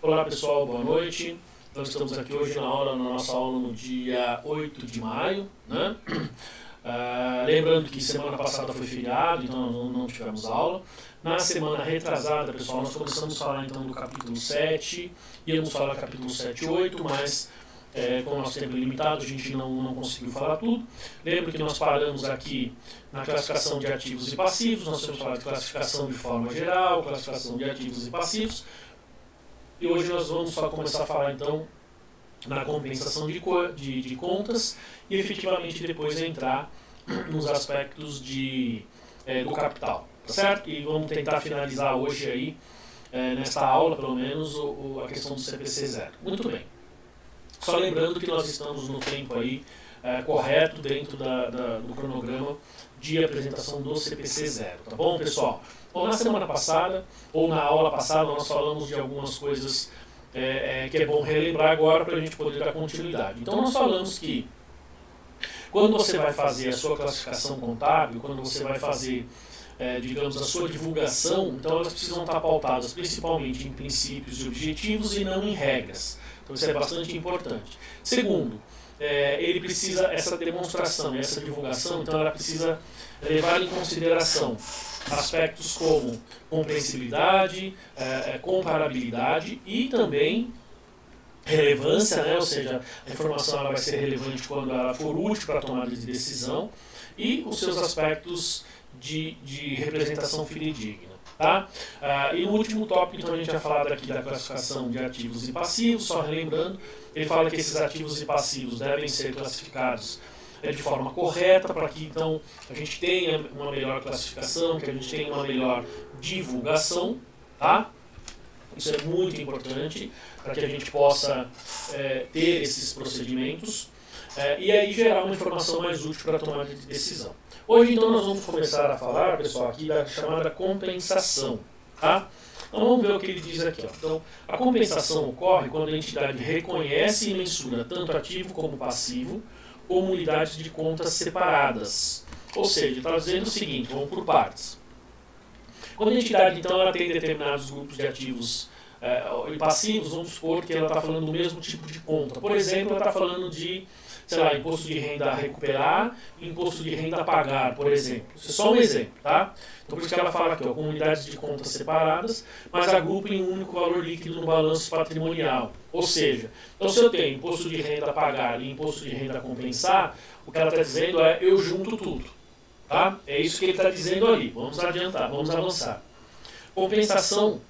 Olá pessoal, boa noite. Então estamos aqui hoje na nossa aula no dia 8 de maio, né? Lembrando que semana passada foi feriado, então nós não tivemos aula. Na semana retrasada, pessoal, nós começamos a falar então do capítulo 7, íamos falar do capítulo 7 e 8, mas com o nosso tempo limitado a gente não conseguiu falar tudo. Lembro que nós paramos aqui na classificação de ativos e passivos, nós temos falado de classificação de forma geral, classificação de ativos e passivos. E hoje nós vamos só começar a falar então na compensação de contas e efetivamente depois entrar nos aspectos do capital, tá certo? E vamos tentar finalizar hoje aí, nesta aula pelo menos, a questão do CPC 0. Muito bem. Só lembrando que nós estamos no tempo aí correto dentro do cronograma de apresentação do CPC 0, tá bom, pessoal? Bom, na semana passada, ou na aula passada, nós falamos de algumas coisas que é bom relembrar agora para a gente poder dar continuidade. Então nós falamos que quando você vai fazer a sua classificação contábil, quando você vai fazer, digamos, a sua divulgação, então elas precisam estar pautadas principalmente em princípios e objetivos e não em regras. Então isso é bastante importante. Segundo, ele precisa, essa demonstração, essa divulgação, então ela precisa levar em consideração aspectos como compreensibilidade, comparabilidade e também relevância, né? Ou seja, a informação ela vai ser relevante quando ela for útil para a tomada de decisão, e os seus aspectos de representação fidedigna. Tá? E no último tópico, então, a gente já falado aqui da classificação de ativos e passivos, só relembrando, ele fala que esses ativos e passivos devem ser classificados de forma correta, para que então a gente tenha uma melhor classificação, que a gente tenha uma melhor divulgação, tá? Isso é muito importante para que a gente possa ter esses procedimentos e aí gerar uma informação mais útil para a tomada de decisão. Hoje então nós vamos começar a falar, pessoal, aqui da chamada compensação, tá? Então vamos ver o que ele diz aqui, ó. Então, a compensação ocorre quando a entidade reconhece e mensura tanto ativo como passivo, como unidades de contas separadas. Ou seja, está dizendo o seguinte, vamos por partes. Quando a entidade, então, ela tem determinados grupos de ativos e passivos, vamos supor que ela está falando do mesmo tipo de conta. Por exemplo, ela está falando de, sei lá, imposto de renda a recuperar e imposto de renda a pagar, por exemplo. Isso é só um exemplo, tá? Então, por isso que ela fala aqui, ó, com unidades de contas separadas, mas agrupa em um único valor líquido no balanço patrimonial. Ou seja, então se eu tenho imposto de renda a pagar e imposto de renda a compensar, o que ela está dizendo é, eu junto tudo. Tá? É isso que ele está dizendo ali. Vamos adiantar, vamos avançar. Compensação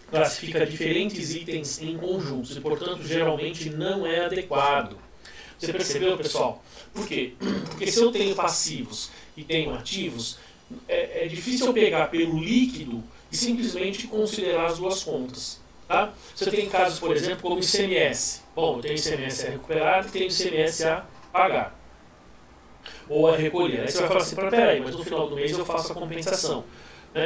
classifica diferentes itens em conjuntos e, portanto, geralmente não é adequado. Você percebeu, pessoal? Por quê? Porque se eu tenho passivos e tenho ativos, é difícil eu pegar pelo líquido e simplesmente considerar as duas contas. Tá? Você tem casos, por exemplo, como ICMS. Bom, eu tenho ICMS a recuperar e tenho ICMS a pagar. Ou a recolher. Aí você vai falar assim, peraí, mas no final do mês eu faço a compensação.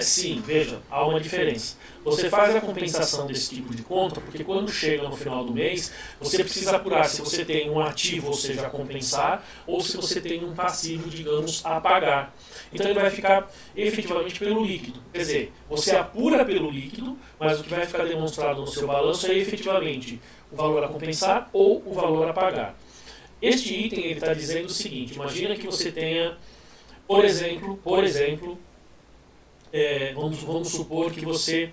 Sim, veja, há uma diferença. Você faz a compensação desse tipo de conta, porque quando chega no final do mês, você precisa apurar se você tem um ativo, ou seja, a compensar, ou se você tem um passivo, digamos, a pagar. Então ele vai ficar efetivamente pelo líquido. Quer dizer, você apura pelo líquido, mas o que vai ficar demonstrado no seu balanço é efetivamente o valor a compensar ou o valor a pagar. Este item ele está dizendo o seguinte, imagina que você tenha, por exemplo, vamos supor que você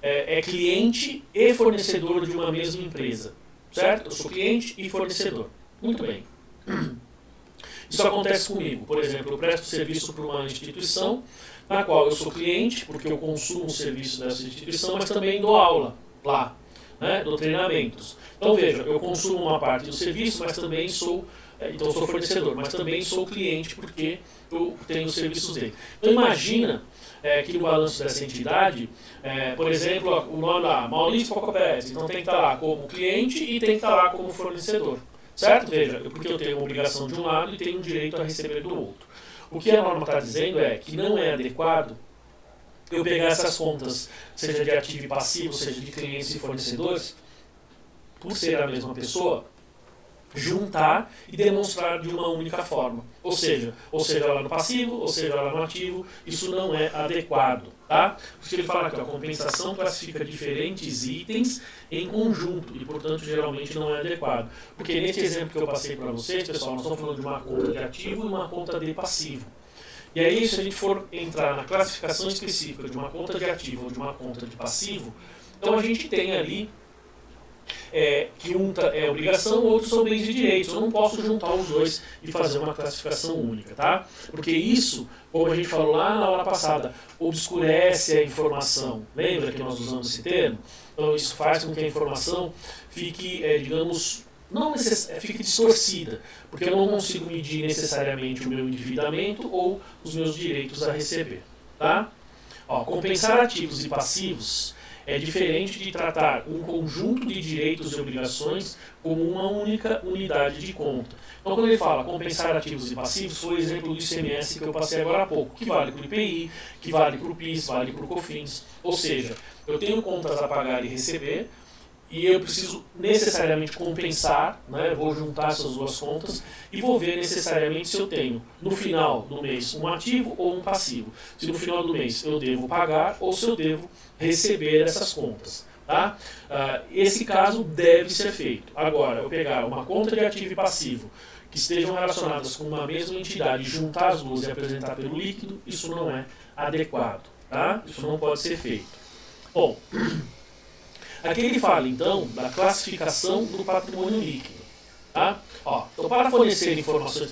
é cliente e fornecedor de uma mesma empresa, certo? Eu sou cliente e fornecedor. Muito bem. Isso acontece comigo. Por exemplo, eu presto serviço para uma instituição na qual eu sou cliente, porque eu consumo o serviço dessa instituição, mas também dou aula lá, né? Dou treinamentos. Então veja, eu consumo uma parte do serviço, mas também sou fornecedor, mas também sou cliente porque eu tenho os serviços dele. Então imagina que no balanço dessa entidade, por exemplo, o nome lá, Maurício Pocopés, então tem que estar lá como cliente e tem que estar lá como fornecedor. Certo? Veja, porque eu tenho uma obrigação de um lado e tenho um direito a receber do outro. O que a norma está dizendo é que não é adequado eu pegar essas contas, seja de ativo e passivo, seja de clientes e fornecedores, por ser a mesma pessoa, juntar e demonstrar de uma única forma. Ou seja lá no passivo, ou seja lá no ativo, isso não é adequado. Tá? Por isso ele fala aqui, a compensação classifica diferentes itens em conjunto e, portanto, geralmente não é adequado. Porque nesse exemplo que eu passei para vocês, pessoal, nós estamos falando de uma conta de ativo e uma conta de passivo. E aí, se a gente for entrar na classificação específica de uma conta de ativo ou de uma conta de passivo, então a gente tem ali que um é obrigação, o outro são bens e direitos. Eu não posso juntar os dois e fazer uma classificação única, tá? Porque isso, como a gente falou lá na aula passada, obscurece a informação. Lembra que nós usamos esse termo? Então isso faz com que a informação fique, digamos, fique distorcida, porque eu não consigo medir necessariamente o meu endividamento ou os meus direitos a receber, tá? Ó, compensar ativos e passivos é diferente de tratar um conjunto de direitos e obrigações como uma única unidade de conta. Então, quando ele fala compensar ativos e passivos, foi o exemplo do ICMS que eu passei agora há pouco, que vale para o IPI, que vale para o PIS, vale para o COFINS. Ou seja, eu tenho contas a pagar e receber, e eu preciso necessariamente compensar, né? Vou juntar essas duas contas e vou ver necessariamente se eu tenho no final do mês um ativo ou um passivo. Se no final do mês eu devo pagar ou se eu devo receber essas contas. Tá? Esse caso deve ser feito. Agora, eu pegar uma conta de ativo e passivo que estejam relacionadas com uma mesma entidade, juntar as duas e apresentar pelo líquido, isso não é adequado. Tá? Isso não pode ser feito. Bom, aqui ele fala, então, da classificação do patrimônio líquido. Tá? Ó, então, para fornecer informações...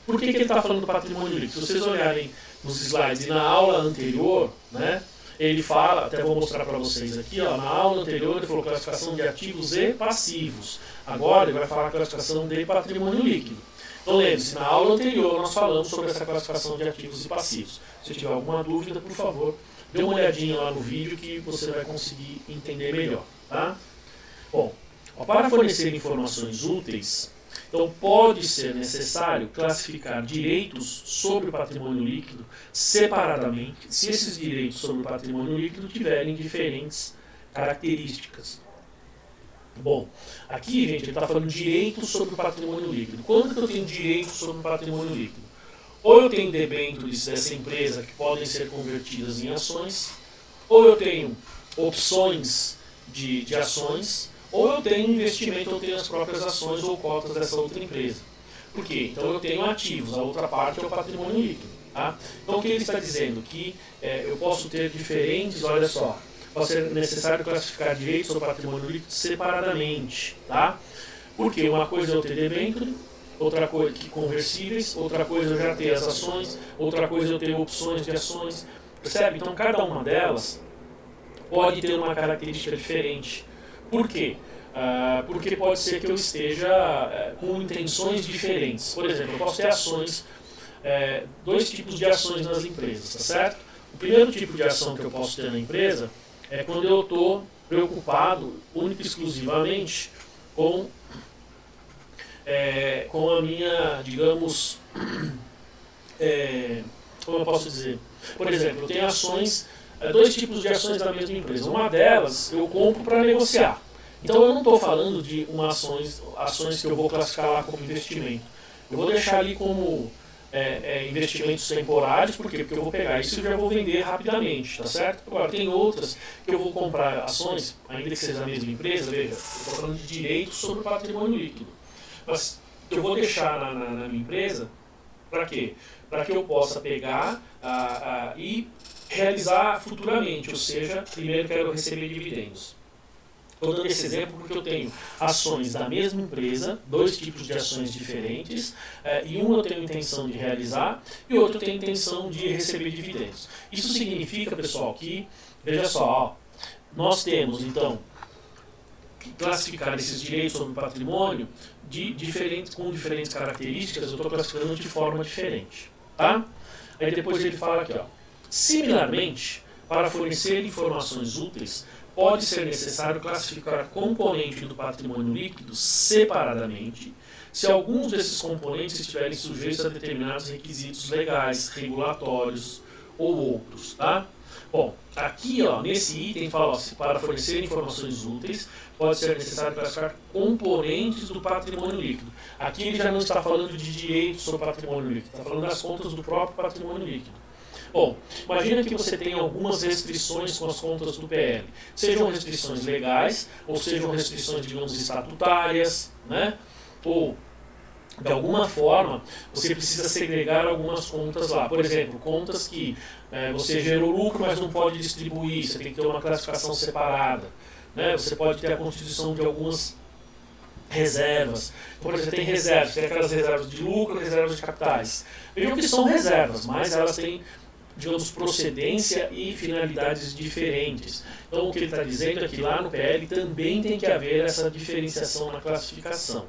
Por que ele está falando do patrimônio líquido? Se vocês olharem nos slides e na aula anterior, né, ele fala, até vou mostrar para vocês aqui, ó, na aula anterior ele falou classificação de ativos e passivos. Agora ele vai falar classificação de patrimônio líquido. Então lembre-se, na aula anterior nós falamos sobre essa classificação de ativos e passivos. Se tiver alguma dúvida, por favor, dê uma olhadinha lá no vídeo que você vai conseguir entender melhor. Tá? Bom, para fornecer informações úteis, então pode ser necessário classificar direitos sobre o patrimônio líquido separadamente, se esses direitos sobre o patrimônio líquido tiverem diferentes características. Bom, aqui, gente, ele está falando de direitos sobre o patrimônio líquido. Quando que eu tenho direitos sobre o patrimônio líquido? Ou eu tenho debêntures dessa empresa que podem ser convertidas em ações, ou eu tenho opções de ações, ou eu tenho investimento, eu tenho as próprias ações ou cotas dessa outra empresa. Por quê? Então eu tenho ativos, a outra parte é o patrimônio líquido. Tá? Então o que ele está dizendo? Que eu posso ter diferentes, olha só, pode ser necessário classificar direitos sobre o patrimônio líquido separadamente. Tá? Porque uma coisa é eu ter debênture, outra coisa que conversíveis, outra coisa eu já ter as ações, outra coisa eu ter opções de ações. Percebe? Então cada uma delas pode ter uma característica diferente. Por quê? Porque pode ser que eu esteja com intenções diferentes. Por exemplo, eu posso ter ações, dois tipos de ações nas empresas, tá certo? O primeiro tipo de ação que eu posso ter na empresa é quando eu estou preocupado única e exclusivamente com a minha, digamos, como eu posso dizer? Por exemplo, eu tenho ações, dois tipos de ações da mesma empresa. Uma delas eu compro para negociar. Então eu não estou falando de ações que eu vou classificar lá como investimento. Eu vou deixar ali como investimentos temporários, por quê? Porque eu vou pegar isso e já vou vender rapidamente, tá certo? Agora tem outras que eu vou comprar ações, ainda que seja da mesma empresa, veja, eu estou falando de direitos sobre o patrimônio líquido. Mas que eu vou deixar na minha empresa, para quê? Para que eu possa pegar e realizar futuramente, ou seja, primeiro quero receber dividendos. Estou dando esse exemplo porque eu tenho ações da mesma empresa, dois tipos de ações diferentes, e um eu tenho intenção de realizar e outro eu tenho intenção de receber dividendos. Isso significa, pessoal, que, veja só, nós temos, então, que classificar esses direitos sobre o patrimônio com diferentes características, eu estou classificando de forma diferente. Tá? Aí depois ele fala aqui, ó, similarmente, para fornecer informações úteis, pode ser necessário classificar componentes do patrimônio líquido separadamente, se alguns desses componentes estiverem sujeitos a determinados requisitos legais, regulatórios ou outros. Tá? Bom, aqui ó, nesse item fala, ó, para fornecer informações úteis, pode ser necessário classificar componentes do patrimônio líquido. Aqui ele já não está falando de direitos sobre patrimônio líquido, está falando das contas do próprio patrimônio líquido. Bom, imagina que você tem algumas restrições com as contas do PL, sejam restrições legais, ou sejam restrições, digamos, estatutárias, né? Ou, de alguma forma, você precisa segregar algumas contas lá. Por exemplo, contas que você gerou lucro, mas não pode distribuir, você tem que ter uma classificação separada, né? Você pode ter a constituição de algumas reservas. Então, por exemplo, você tem reservas, tem aquelas reservas de lucro, reservas de capitais. Vejam que são reservas, mas elas têm, digamos, procedência e finalidades diferentes. Então, o que ele está dizendo é que lá no PL também tem que haver essa diferenciação na classificação.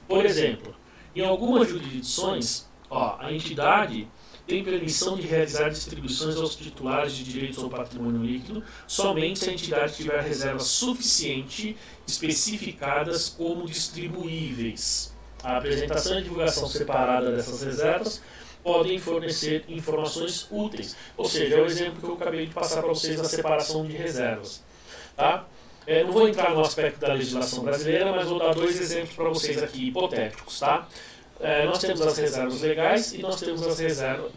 Por exemplo, em algumas jurisdições, ó, a entidade tem permissão de realizar distribuições aos titulares de direitos ao patrimônio líquido somente se a entidade tiver reservas suficiente especificadas como distribuíveis. A apresentação e divulgação separada dessas reservas podem fornecer informações úteis. Ou seja, é o exemplo que eu acabei de passar para vocês da separação de reservas. Tá? Não vou entrar no aspecto da legislação brasileira, mas vou dar dois exemplos para vocês aqui, hipotéticos. Tá? Nós temos as reservas legais e nós temos as reservas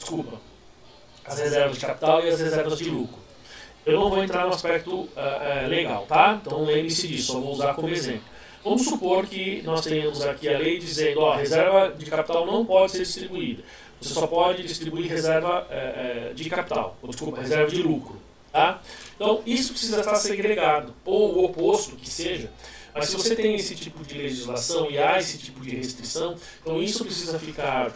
de capital e as reservas de lucro. Eu não vou entrar no aspecto legal, tá? Então lembre-se disso, só vou usar como exemplo. Vamos supor que nós tenhamos aqui a lei dizendo, ó, reserva de capital não pode ser distribuída. Você só pode distribuir reserva de capital, reserva de lucro. Tá? Então, isso precisa estar segregado, ou o oposto que seja. Mas se você tem esse tipo de legislação e há esse tipo de restrição, então isso precisa ficar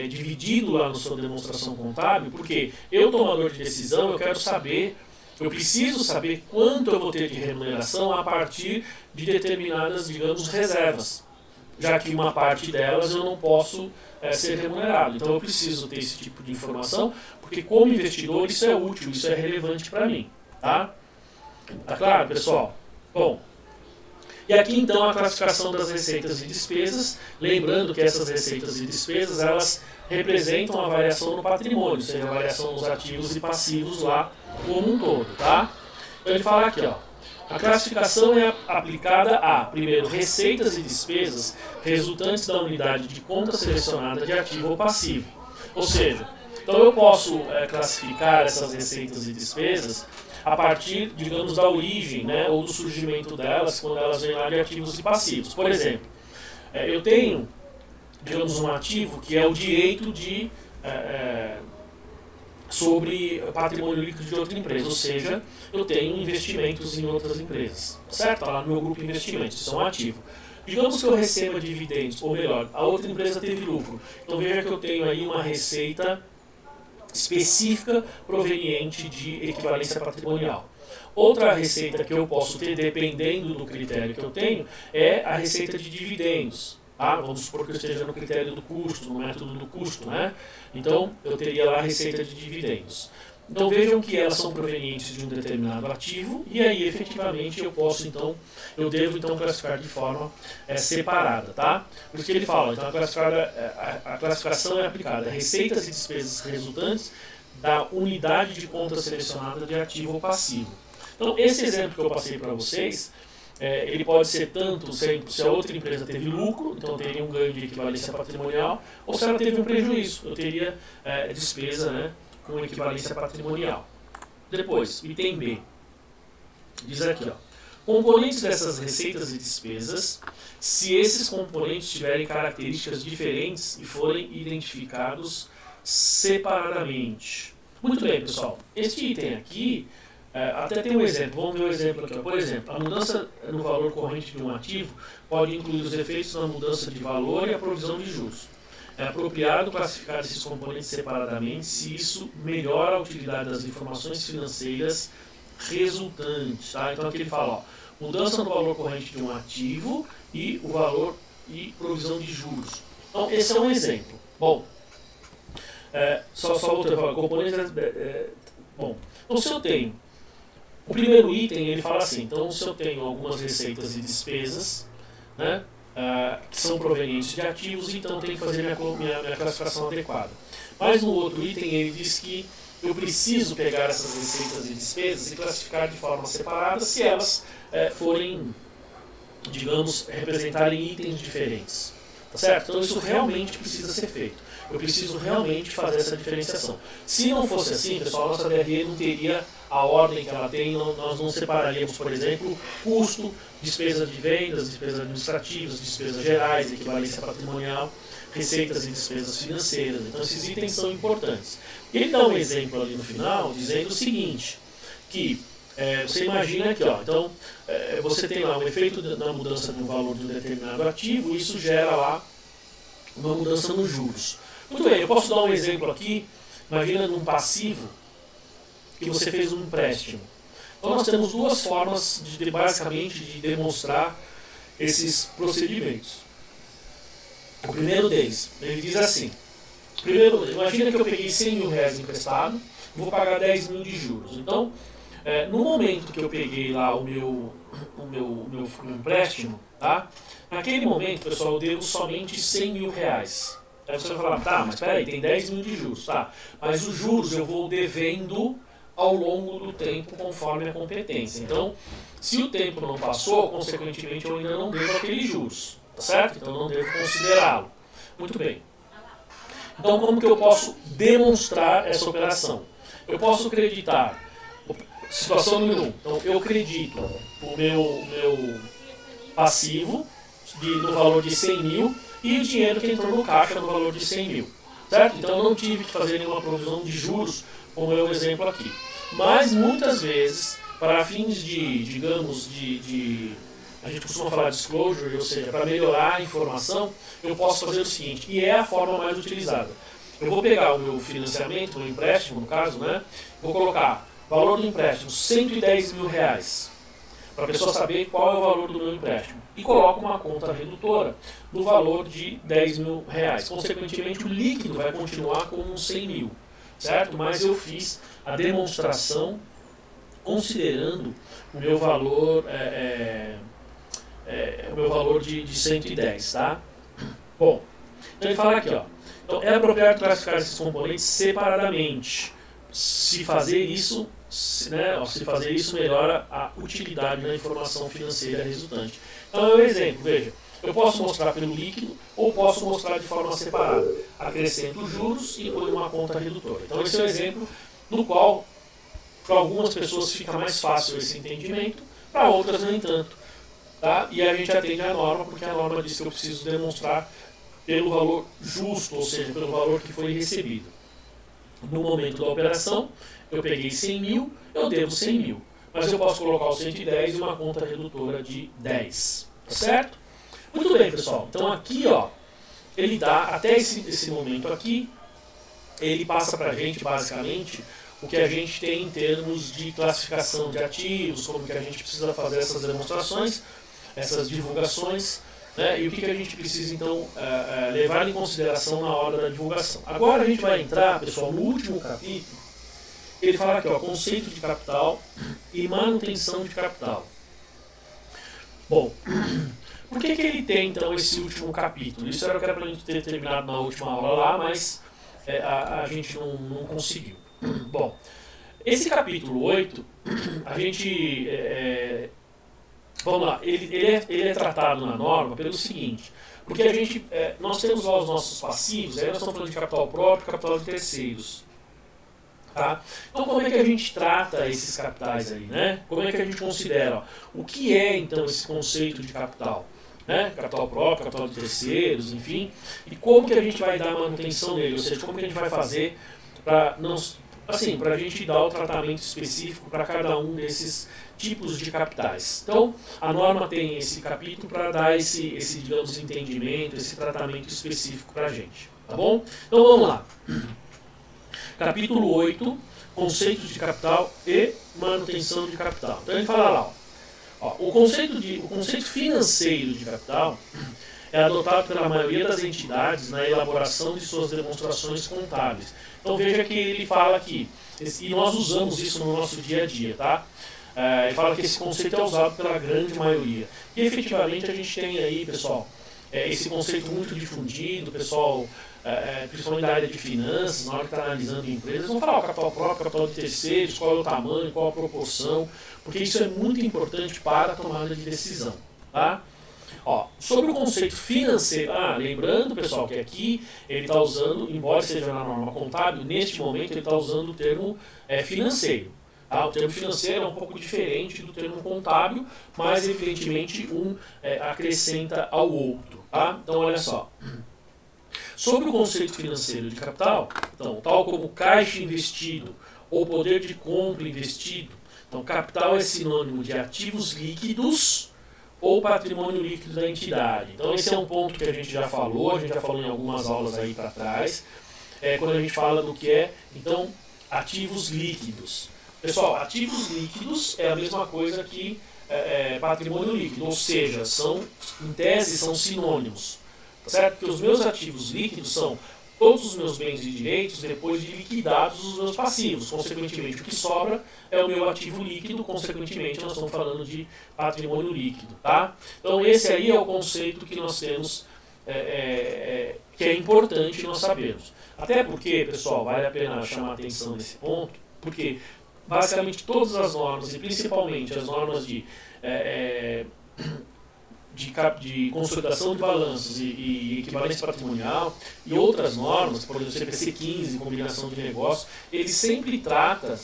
dividido lá na sua demonstração contábil, porque eu, tomador de decisão, eu preciso saber quanto eu vou ter de remuneração a partir de determinadas, digamos, reservas, já que uma parte delas eu não posso ser remunerado. Então eu preciso ter esse tipo de informação, porque como investidor isso é útil, isso é relevante para mim. Tá? Tá claro, pessoal? Bom, e aqui então a classificação das receitas e despesas, lembrando que essas receitas e despesas, elas representam a variação no patrimônio, ou seja, a variação nos ativos e passivos lá como um todo. Tá? Então ele fala aqui, ó, a classificação é aplicada a, primeiro, receitas e despesas resultantes da unidade de conta selecionada de ativo ou passivo. Ou seja, então eu posso classificar essas receitas e despesas a partir, digamos, da origem, né, ou do surgimento delas, quando elas vêm lá de ativos e passivos. Por exemplo, eu tenho, digamos, um ativo que é o direito de sobre patrimônio líquido de outra empresa, ou seja, eu tenho investimentos em outras empresas, certo? Está lá no meu grupo de investimentos, isso é um ativo. Digamos que eu receba dividendos, ou melhor, a outra empresa teve lucro, então veja que eu tenho aí uma receita específica proveniente de equivalência patrimonial. Outra receita que eu posso ter, dependendo do critério que eu tenho, é a receita de dividendos. Vamos supor que eu esteja no critério do custo, no método do custo, né? Então, eu teria lá a receita de dividendos. Então, vejam que elas são provenientes de um determinado ativo e aí, efetivamente, eu devo, então, classificar de forma separada, tá? Por isso que ele fala, então, a classificação é aplicada a receitas e despesas resultantes da unidade de conta selecionada de ativo ou passivo. Então, esse exemplo que eu passei para vocês, ele pode ser tanto se a outra empresa teve lucro, então teria um ganho de equivalência patrimonial, ou se ela teve um prejuízo, eu teria despesa, né, com equivalência patrimonial. Depois, item B, diz aqui, ó, componentes dessas receitas e despesas, se esses componentes tiverem características diferentes e forem identificados separadamente. Muito bem, pessoal, este item aqui, até tem um exemplo, vamos ver o exemplo aqui. Por exemplo, a mudança no valor corrente de um ativo pode incluir os efeitos da mudança de valor e a provisão de juros. É apropriado classificar esses componentes separadamente se isso melhora a utilidade das informações financeiras resultantes. Tá? Então aqui ele fala, ó, mudança no valor corrente de um ativo e o valor e provisão de juros. Então esse é um exemplo. Bom, só outra componentes. Bom, então se eu tenho o primeiro item, ele fala assim, então se eu tenho algumas receitas e despesas, né, que são provenientes de ativos, então tem que fazer minha classificação adequada. Mas no outro item ele diz que eu preciso pegar essas receitas e despesas e classificar de forma separada se elas forem, digamos, representarem itens diferentes. Tá certo? Então isso realmente precisa ser feito. Eu preciso realmente fazer essa diferenciação. Se não fosse assim, pessoal, a nossa DRE não teria a ordem que ela tem, nós não separaríamos, por exemplo, custo, despesa de vendas, despesas administrativas, despesas gerais, equivalência patrimonial, receitas e despesas financeiras. Então esses itens são importantes. Ele dá um exemplo ali no final, dizendo o seguinte, que você imagina aqui, ó, então você tem lá um efeito na mudança do valor de um determinado ativo, e isso gera lá uma mudança nos juros. Muito bem, eu posso dar um exemplo aqui, imagina num passivo que você fez um empréstimo. Então nós temos duas formas, basicamente, de demonstrar esses procedimentos. O primeiro deles, ele diz assim, imagina que eu peguei 100 mil reais emprestado, vou pagar 10 mil de juros. Então, no momento que eu peguei lá o meu empréstimo, tá? Naquele momento, pessoal, eu devo somente 100 mil reais. Aí você vai falar, tá, mas peraí, tem 10 mil de juros, tá? Mas os juros eu vou devendo ao longo do tempo conforme a competência. Então, se o tempo não passou, consequentemente eu ainda não devo aqueles juros, tá certo? Então eu não devo considerá-lo. Muito bem. Então, como que eu posso demonstrar essa operação? Eu posso acreditar, situação número 1, então eu acredito o meu passivo no valor de 100 mil e o dinheiro que entrou no caixa no valor de 100 mil, certo? Então eu não tive que fazer nenhuma provisão de juros, como é o exemplo aqui. Mas muitas vezes, para fins de, digamos, a gente costuma falar disclosure, ou seja, para melhorar a informação, eu posso fazer o seguinte, e é a forma mais utilizada. Eu vou pegar o meu financiamento, o meu empréstimo, no caso, né? Vou colocar valor do empréstimo, 110 mil reais, para a pessoa saber qual é o valor do meu empréstimo. E coloco uma conta redutora no valor de 10 mil reais. Consequentemente, o líquido vai continuar com uns 100 mil, certo? Mas eu fiz a demonstração considerando o meu valor, o meu valor de 110, tá? Bom, então ele fala aqui, ó. Então, é apropriado classificar esses componentes separadamente. Se fazer isso, se fazer isso melhora a utilidade da informação financeira resultante. Então é um exemplo, veja, eu posso mostrar pelo líquido ou posso mostrar de forma separada. Acrescento juros e põe uma conta redutora. Então esse é um exemplo no qual para algumas pessoas fica mais fácil esse entendimento, para outras nem tanto. Tá? E a gente atende a norma, porque a norma diz que eu preciso demonstrar pelo valor justo, ou seja, pelo valor que foi recebido. No momento da operação, eu peguei 100 mil, eu devo 100 mil. Mas eu posso colocar o 110 e uma conta redutora de 10. Tá certo? Muito bem, pessoal. Então aqui, ó, ele dá, até esse momento aqui, ele passa para a gente, basicamente, o que a gente tem em termos de classificação de ativos, como que a gente precisa fazer essas demonstrações, essas divulgações, né, e o que a gente precisa, então, levar em consideração na hora da divulgação. Agora a gente vai entrar, pessoal, no último capítulo. Ele fala aqui, ó, conceito de capital e manutenção de capital. Bom, por que ele tem, então, esse último capítulo? Isso era o que era para a gente ter terminado na última aula lá, mas a gente não conseguiu. Bom, esse capítulo 8, a gente... vamos lá, ele é tratado na norma pelo seguinte, porque a gente, nós temos lá os nossos passivos, aí nós estamos falando de capital próprio e capital de terceiros. Tá? Então como é que a gente trata esses capitais aí, né? Como é que a gente considera? Ó, o que é então esse conceito de capital? Né? Capital próprio, capital de terceiros, enfim. E como que a gente vai dar manutenção dele? Ou seja, como que a gente vai fazer para a gente dar o tratamento específico para cada um desses tipos de capitais. Então, a norma tem esse capítulo para dar esse, digamos, entendimento, esse tratamento específico para a gente. Tá bom? Então vamos lá. Capítulo 8, conceitos de capital e manutenção de capital. Então ele fala lá, ó, o conceito financeiro de capital é adotado pela maioria das entidades na elaboração de suas demonstrações contábeis. Então veja que ele fala aqui, e nós usamos isso no nosso dia a dia, tá? Ele fala que esse conceito é usado pela grande maioria. E efetivamente a gente tem aí, pessoal, esse conceito muito difundido, o pessoal, principalmente da área de finanças, na hora que está analisando empresas, vão falar o capital próprio, capital de terceiros, qual é o tamanho, qual a proporção, porque isso é muito importante para a tomada de decisão. Tá? Ó, sobre o conceito financeiro, lembrando, pessoal, que aqui ele está usando, embora seja na norma contábil, neste momento ele está usando o termo financeiro. Tá? O termo financeiro é um pouco diferente do termo contábil, mas evidentemente um acrescenta ao outro. Tá? Então, olha só. Sobre o conceito financeiro de capital, então, tal como caixa investido ou poder de compra investido, então, capital é sinônimo de ativos líquidos ou patrimônio líquido da entidade. Então esse é um ponto que a gente já falou em algumas aulas aí para trás, quando a gente fala do que é, então, ativos líquidos. Pessoal, ativos líquidos é a mesma coisa que patrimônio líquido, ou seja, em tese são sinônimos. Tá certo? Porque os meus ativos líquidos são todos os meus bens e direitos depois de liquidados os meus passivos. Consequentemente, o que sobra é o meu ativo líquido, consequentemente, nós estamos falando de patrimônio líquido. Tá? Então, esse aí é o conceito que nós temos, que é importante nós sabermos. Até porque, pessoal, vale a pena chamar a atenção nesse ponto, porque basicamente todas as normas, e principalmente as normas de consolidação de balanços e equivalência patrimonial e outras normas, por exemplo, CPC 15, combinação de negócios, eles sempre tratam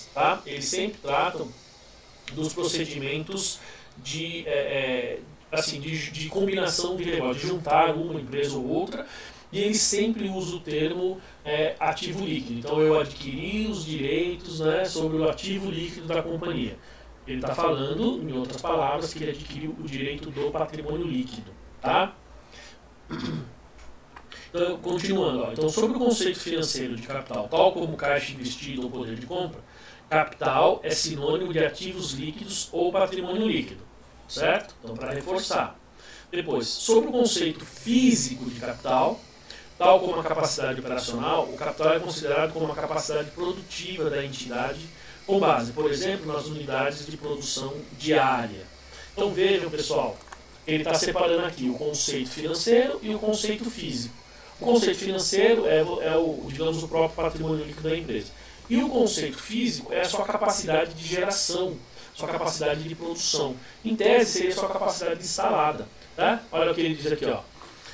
dos procedimentos de combinação de negócios, de juntar uma empresa ou outra, e ele sempre usa o termo ativo líquido. Então eu adquiri os direitos, né, sobre o ativo líquido da companhia. Ele está falando, em outras palavras, que ele adquiriu o direito do patrimônio líquido. Tá? Então, continuando. Então, sobre o conceito financeiro de capital, tal como caixa investido ou poder de compra, capital é sinônimo de ativos líquidos ou patrimônio líquido. Certo? Então, para reforçar. Depois, sobre o conceito físico de capital, tal como a capacidade operacional, o capital é considerado como uma capacidade produtiva da entidade com base, por exemplo, nas unidades de produção diária. Então vejam, pessoal, ele está separando aqui o conceito financeiro e o conceito físico. O conceito financeiro é digamos, o próprio patrimônio líquido da empresa. E o conceito físico é a sua capacidade de geração, sua capacidade de produção. Em tese, seria a sua capacidade instalada. Tá? Olha o que ele diz aqui, ó.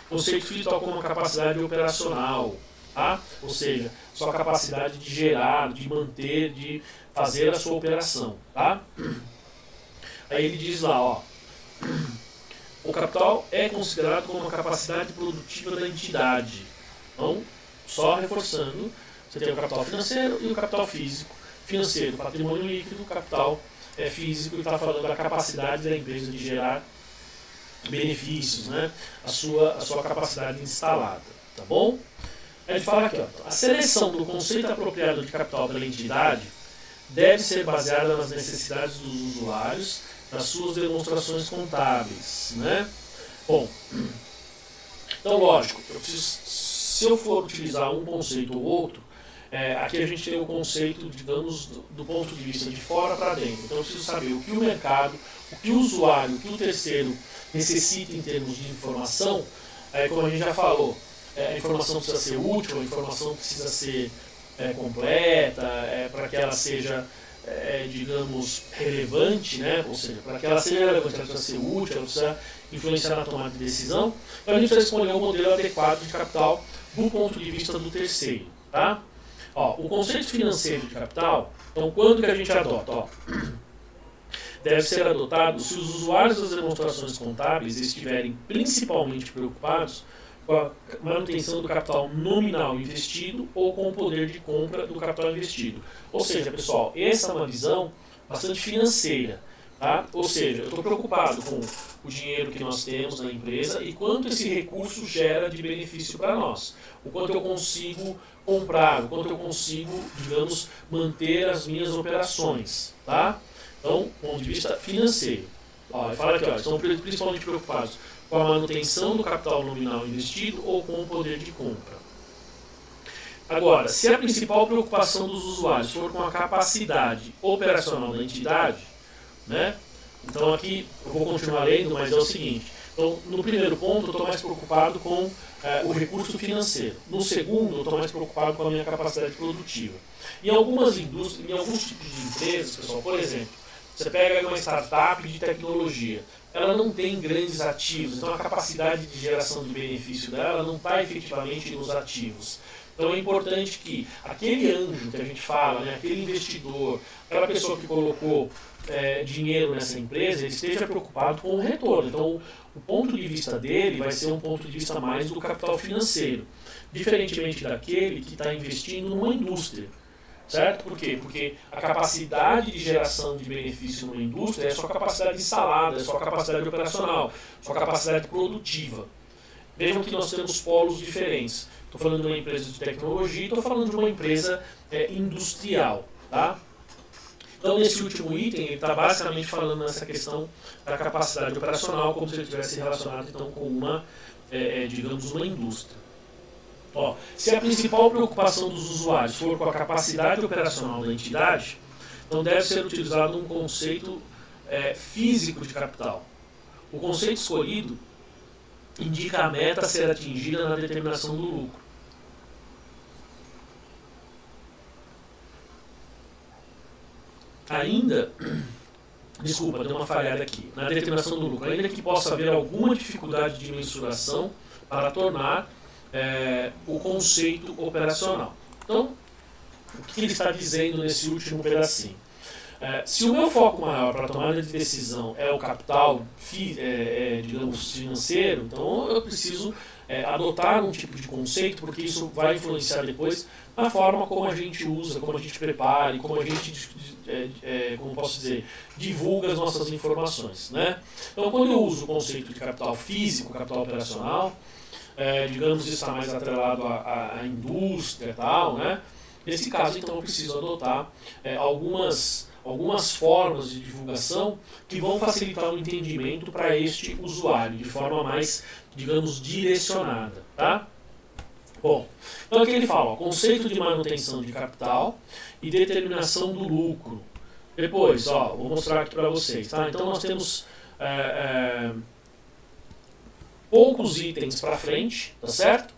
Conceito físico tal como a capacidade operacional, tá? Ou seja, sua capacidade de gerar, de manter, de fazer a sua operação. Tá? Aí ele diz lá, ó, o capital é considerado como uma capacidade produtiva da entidade. Então, só reforçando, você tem o capital financeiro e o capital físico. Financeiro, patrimônio líquido, capital físico, ele está falando da capacidade da empresa de gerar benefícios, né? a sua capacidade instalada, tá bom? Aí ele fala aqui, ó, a seleção do conceito apropriado de capital pela entidade deve ser baseada nas necessidades dos usuários, nas suas demonstrações contábeis, né? Bom, então lógico, se eu for utilizar um conceito ou outro, aqui a gente tem o conceito, digamos, do ponto de vista de fora para dentro. Então eu preciso saber o que o mercado, o que o usuário, o que o terceiro necessita em termos de informação, como a gente já falou, a informação precisa ser útil, a informação precisa ser completa, para que ela seja, digamos, relevante, né? Ou seja, para que ela seja relevante, ela precisa ser útil, ela precisa influenciar na tomada de decisão. Então a gente precisa escolher o modelo adequado de capital do ponto de vista do terceiro. Tá? Ó, o conceito financeiro de capital, então quando que a gente adota? Ó, deve ser adotado se os usuários das demonstrações contábeis estiverem principalmente preocupados com a manutenção do capital nominal investido ou com o poder de compra do capital investido. Ou seja, pessoal, essa é uma visão bastante financeira. Tá? Ou seja, eu estou preocupado com o dinheiro que nós temos na empresa e quanto esse recurso gera de benefício para nós. O quanto eu consigo comprar, o quanto eu consigo, digamos, manter as minhas operações. Tá? Então, do ponto de vista financeiro. Ó, fala aqui, ó, estão principalmente preocupados com a manutenção do capital nominal investido ou com o poder de compra. Agora, se a principal preocupação dos usuários for com a capacidade operacional da entidade, né, Então aqui eu vou continuar lendo, mas é o seguinte. Então, no primeiro ponto, eu estou mais preocupado com o recurso financeiro. No segundo, eu estou mais preocupado com a minha capacidade produtiva. Em algumas indústrias, em alguns tipos de empresas, pessoal, por exemplo, você pega uma startup de tecnologia, ela não tem grandes ativos, então a capacidade de geração de benefício dela não está efetivamente nos ativos. Então é importante que aquele anjo que a gente fala, né, aquele investidor, aquela pessoa que colocou dinheiro nessa empresa, ele esteja preocupado com o retorno. Então o ponto de vista dele vai ser um ponto de vista mais do capital financeiro, diferentemente daquele que está investindo numa indústria. Certo? Por quê? Porque a capacidade de geração de benefício numa indústria é a sua capacidade instalada, é a sua capacidade operacional, sua capacidade produtiva. Vejam que nós temos polos diferentes. Estou falando de uma empresa de tecnologia e estou falando de uma empresa industrial. Tá? Então, nesse último item, ele está basicamente falando nessa questão da capacidade operacional, como se ele tivesse relacionado então, com uma, digamos, uma indústria. Ó, se a principal preocupação dos usuários for com a capacidade operacional da entidade, então deve ser utilizado um conceito físico de capital. O conceito escolhido indica a meta a ser atingida na determinação do lucro. Ainda, desculpa, deu uma falhada aqui, na determinação do lucro, ainda que possa haver alguma dificuldade de mensuração para tornar o conceito operacional. Então, o que ele está dizendo nesse último pedacinho? Se o meu foco maior para a tomada de decisão é o capital, digamos, financeiro, então eu preciso adotar um tipo de conceito, porque isso vai influenciar depois na forma como a gente usa, como a gente prepara e como a gente, como posso dizer, divulga as nossas informações. Né? Então, quando eu uso o conceito de capital físico, capital operacional, digamos, isso está mais atrelado à indústria e tal, né? Nesse caso, então, eu preciso adotar algumas formas de divulgação que vão facilitar o entendimento para este usuário, de forma mais, digamos, direcionada, tá? Bom, então aqui ele fala, ó, conceito de manutenção de capital e determinação do lucro. Depois, ó, vou mostrar aqui para vocês, tá? Então nós temos poucos itens para frente, tá certo?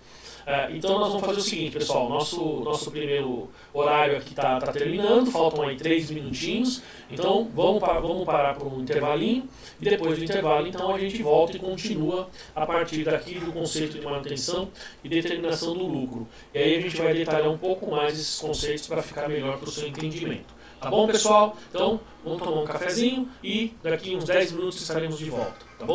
Então nós vamos fazer o seguinte, pessoal, nosso primeiro horário aqui está terminando, faltam aí 3 minutinhos, então vamos parar por um intervalinho, e depois do intervalo então a gente volta e continua a partir daqui do conceito de manutenção e determinação do lucro. E aí a gente vai detalhar um pouco mais esses conceitos para ficar melhor para o seu entendimento. Tá bom, pessoal? Então vamos tomar um cafezinho e daqui uns 10 minutos estaremos de volta, tá bom?